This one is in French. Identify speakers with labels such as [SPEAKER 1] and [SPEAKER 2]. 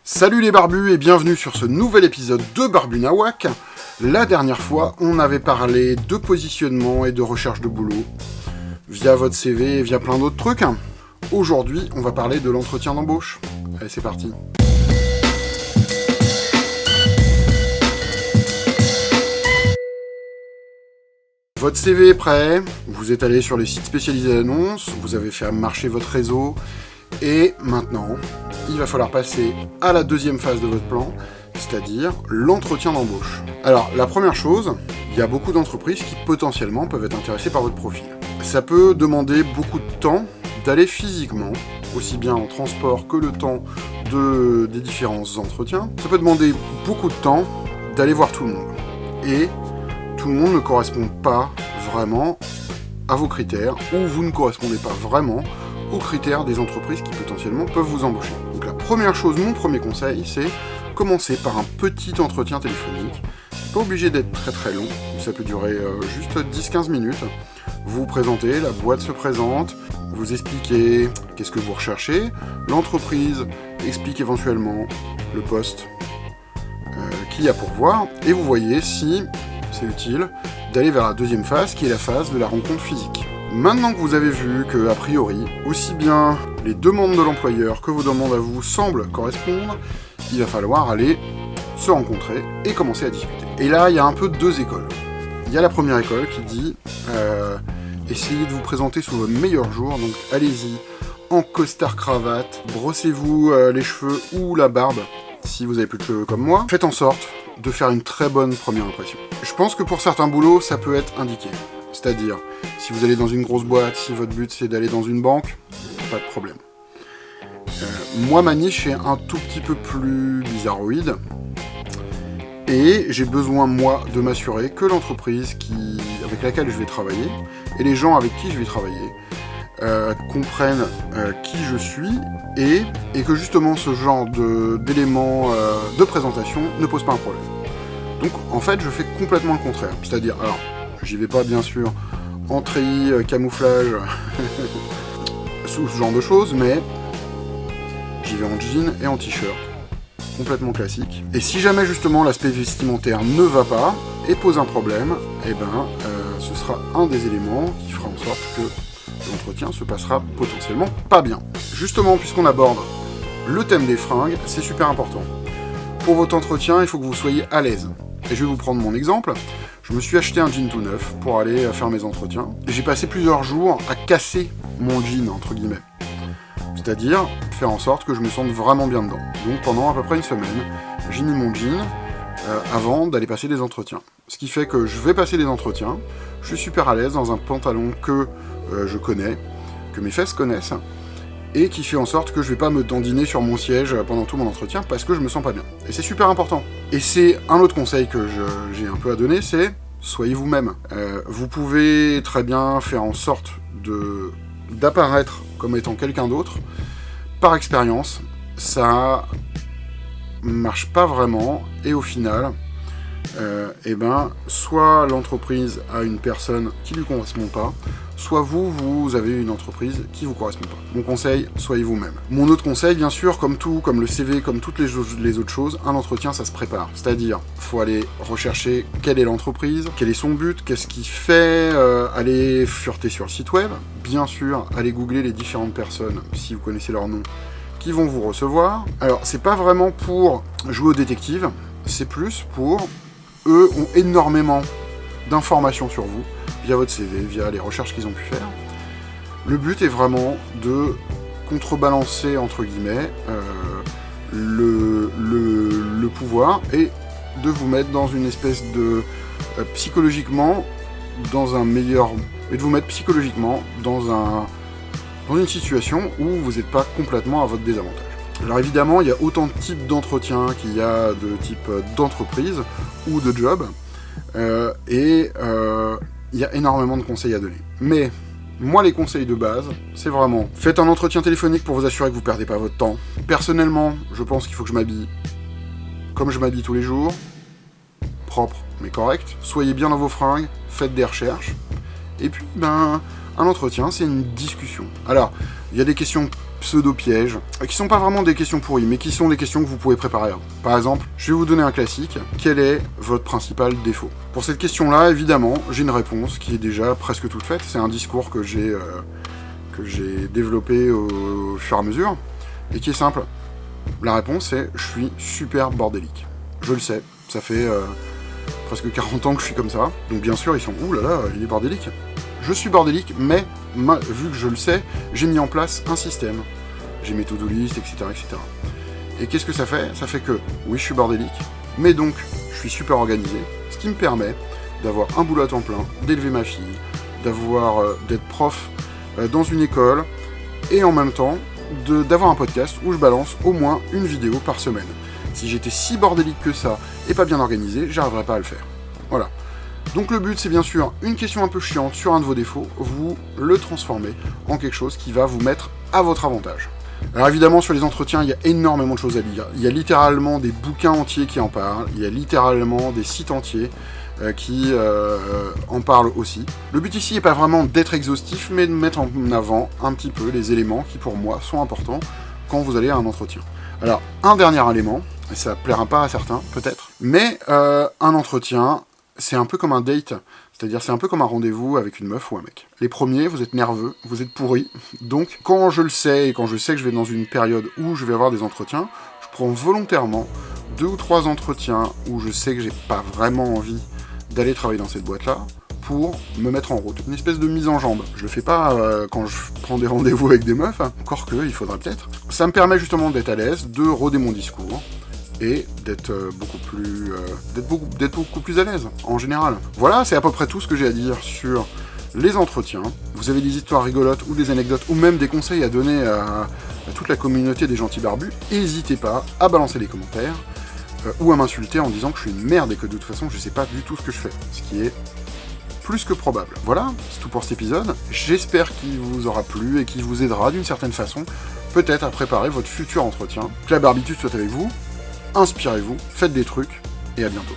[SPEAKER 1] Salut les barbus et bienvenue sur ce nouvel épisode de Barbu Nawak. La dernière fois, on avait parlé de positionnement et de recherche de boulot via votre CV et via plein d'autres trucs. Aujourd'hui, on va parler de l'entretien d'embauche. Allez, c'est parti. Votre CV est prêt, vous êtes allé sur les sites spécialisés d'annonces, vous avez fait marcher votre réseau, et maintenant, il va falloir passer à la deuxième phase de votre plan, c'est-à-dire l'entretien d'embauche. Alors, la première chose, il y a beaucoup d'entreprises qui potentiellement peuvent être intéressées par votre profil. Ça peut demander beaucoup de temps d'aller physiquement, aussi bien en transport que le temps des différents entretiens. Ça peut demander beaucoup de temps d'aller voir tout le monde. Et tout le monde ne correspond pas vraiment à vos critères, ou vous ne correspondez pas vraiment aux critères des entreprises qui potentiellement peuvent vous embaucher. Donc la première chose, mon premier conseil, c'est commencer par un petit entretien téléphonique. C'est pas obligé d'être très très long, ça peut durer juste 10-15 minutes. Vous vous présentez, la boîte se présente, vous expliquez qu'est-ce que vous recherchez, l'entreprise explique éventuellement le poste qu'il y a pour voir, et vous voyez si c'est utile d'aller vers la deuxième phase, qui est la phase de la rencontre physique. Maintenant que vous avez vu que, a priori, aussi bien les demandes de l'employeur que vos demandes à vous semblent correspondre, il va falloir aller se rencontrer et commencer à discuter. Et là, il y a un peu deux écoles. Il y a la première école qui dit essayez de vous présenter sous vos meilleurs jours, donc allez-y en costard-cravate, brossez-vous les cheveux ou la barbe, si vous avez plus de cheveux comme moi. Faites en sorte de faire une très bonne première impression. Je pense que pour certains boulots, ça peut être indiqué. C'est-à-dire, si vous allez dans une grosse boîte, si votre but c'est d'aller dans une banque, pas de problème. Moi, ma niche est un tout petit peu plus bizarroïde. Et j'ai besoin, moi, de m'assurer que l'entreprise avec laquelle je vais travailler, et les gens avec qui je vais travailler, comprennent qui je suis, et que justement ce genre d'éléments de présentation ne pose pas un problème. Donc, en fait, je fais complètement le contraire. C'est-à-dire, alors, j'y vais pas, bien sûr, en treillis, camouflage, sous ce genre de choses, mais j'y vais en jean et en t-shirt, complètement classique. Et si jamais, justement, l'aspect vestimentaire ne va pas, et pose un problème, ce sera un des éléments qui fera en sorte que l'entretien se passera potentiellement pas bien. Justement, puisqu'on aborde le thème des fringues, c'est super important. Pour votre entretien, il faut que vous soyez à l'aise. Et je vais vous prendre mon exemple. Je me suis acheté un jean tout neuf pour aller faire mes entretiens. Et j'ai passé plusieurs jours à casser mon jean, entre guillemets. C'est-à-dire faire en sorte que je me sente vraiment bien dedans. Donc pendant à peu près une semaine, j'ai mis mon jean avant d'aller passer des entretiens. Ce qui fait que je vais passer des entretiens, je suis super à l'aise dans un pantalon que je connais, que mes fesses connaissent, et qui fait en sorte que je vais pas me dandiner sur mon siège pendant tout mon entretien parce que je me sens pas bien. Et c'est super important. Et c'est un autre conseil que j'ai un peu à donner, c'est soyez vous-même. Vous pouvez très bien faire en sorte d'apparaître comme étant quelqu'un d'autre. Par expérience, ça marche pas vraiment, et au final, soit l'entreprise a une personne qui lui correspond pas, soit vous avez une entreprise qui vous correspond pas. Mon conseil, soyez vous-même. Mon autre conseil, bien sûr, comme le CV, comme toutes les autres choses, un entretien, ça se prépare. C'est-à-dire, faut aller rechercher quelle est l'entreprise, quel est son but, qu'est-ce qu'il fait, aller fureter sur le site web, bien sûr, aller googler les différentes personnes, si vous connaissez leur nom, qui vont vous recevoir. Alors, c'est pas vraiment pour jouer au détective, c'est plus pour... Eux ont énormément d'informations sur vous, via votre CV, via les recherches qu'ils ont pu faire. Le but est vraiment de contrebalancer, entre guillemets, le pouvoir, et de vous mettre dans une espèce de... psychologiquement, dans un meilleur... et de vous mettre psychologiquement dans une situation où vous n'êtes pas complètement à votre désavantage. Alors évidemment, il y a autant de types d'entretiens qu'il y a de types d'entreprises ou de jobs, il y a énormément de conseils à donner. Mais moi, les conseils de base, c'est vraiment faites un entretien téléphonique pour vous assurer que vous ne perdez pas votre temps. Personnellement, je pense qu'il faut que je m'habille comme je m'habille tous les jours, propre mais correct. Soyez bien dans vos fringues, faites des recherches, et puis un entretien, c'est une discussion. Alors, il y a des questions pseudo-pièges, qui sont pas vraiment des questions pourries, mais qui sont des questions que vous pouvez préparer. Par exemple, je vais vous donner un classique. Quel est votre principal défaut? Pour cette question-là, évidemment, j'ai une réponse qui est déjà presque toute faite. C'est un discours que j'ai développé au fur et à mesure, et qui est simple. La réponse est « je suis super bordélique ». Je le sais, ça fait presque 40 ans que je suis comme ça, donc bien sûr ils sont « ouh là là, il est bordélique ». Je suis bordélique, mais vu que je le sais, j'ai mis en place un système. J'ai mes to-do list, etc., etc. Et qu'est-ce que ça fait? Ça fait que, oui, je suis bordélique, mais donc, je suis super organisé, ce qui me permet d'avoir un boulot à temps plein, d'élever ma fille, d'être prof dans une école, et en même temps, d'avoir un podcast où je balance au moins une vidéo par semaine. Si j'étais si bordélique que ça, et pas bien organisé, j'arriverais pas à le faire. Voilà. Donc le but, c'est bien sûr une question un peu chiante sur un de vos défauts, vous le transformez en quelque chose qui va vous mettre à votre avantage. Alors évidemment, sur les entretiens, il y a énormément de choses à lire. Il y a littéralement des bouquins entiers qui en parlent, il y a littéralement des sites entiers qui en parlent aussi. Le but ici n'est pas vraiment d'être exhaustif, mais de mettre en avant un petit peu les éléments qui, pour moi, sont importants quand vous allez à un entretien. Alors, un dernier élément, et ça plaira pas à certains, peut-être, mais un entretien, c'est un peu comme un date, c'est-à-dire c'est un peu comme un rendez-vous avec une meuf ou un mec. Les premiers, vous êtes nerveux, vous êtes pourris, donc quand je le sais, et quand je sais que je vais dans une période où je vais avoir des entretiens, je prends volontairement 2 ou 3 entretiens où je sais que j'ai pas vraiment envie d'aller travailler dans cette boîte-là, pour me mettre en route. Une espèce de mise en jambe. Je le fais pas quand je prends des rendez-vous avec des meufs, encore que, il faudra peut-être. Ça me permet justement d'être à l'aise, de roder mon discours, et d'être beaucoup plus à l'aise, en général. Voilà, c'est à peu près tout ce que j'ai à dire sur les entretiens. Vous avez des histoires rigolotes, ou des anecdotes, ou même des conseils à donner à toute la communauté des gentils barbus, n'hésitez pas à balancer les commentaires, ou à m'insulter en disant que je suis une merde et que de toute façon je sais pas du tout ce que je fais, ce qui est plus que probable. Voilà, c'est tout pour cet épisode. J'espère qu'il vous aura plu et qu'il vous aidera d'une certaine façon, peut-être à préparer votre futur entretien. Que la barbitude soit avec vous. Inspirez-vous, faites des trucs, et à bientôt.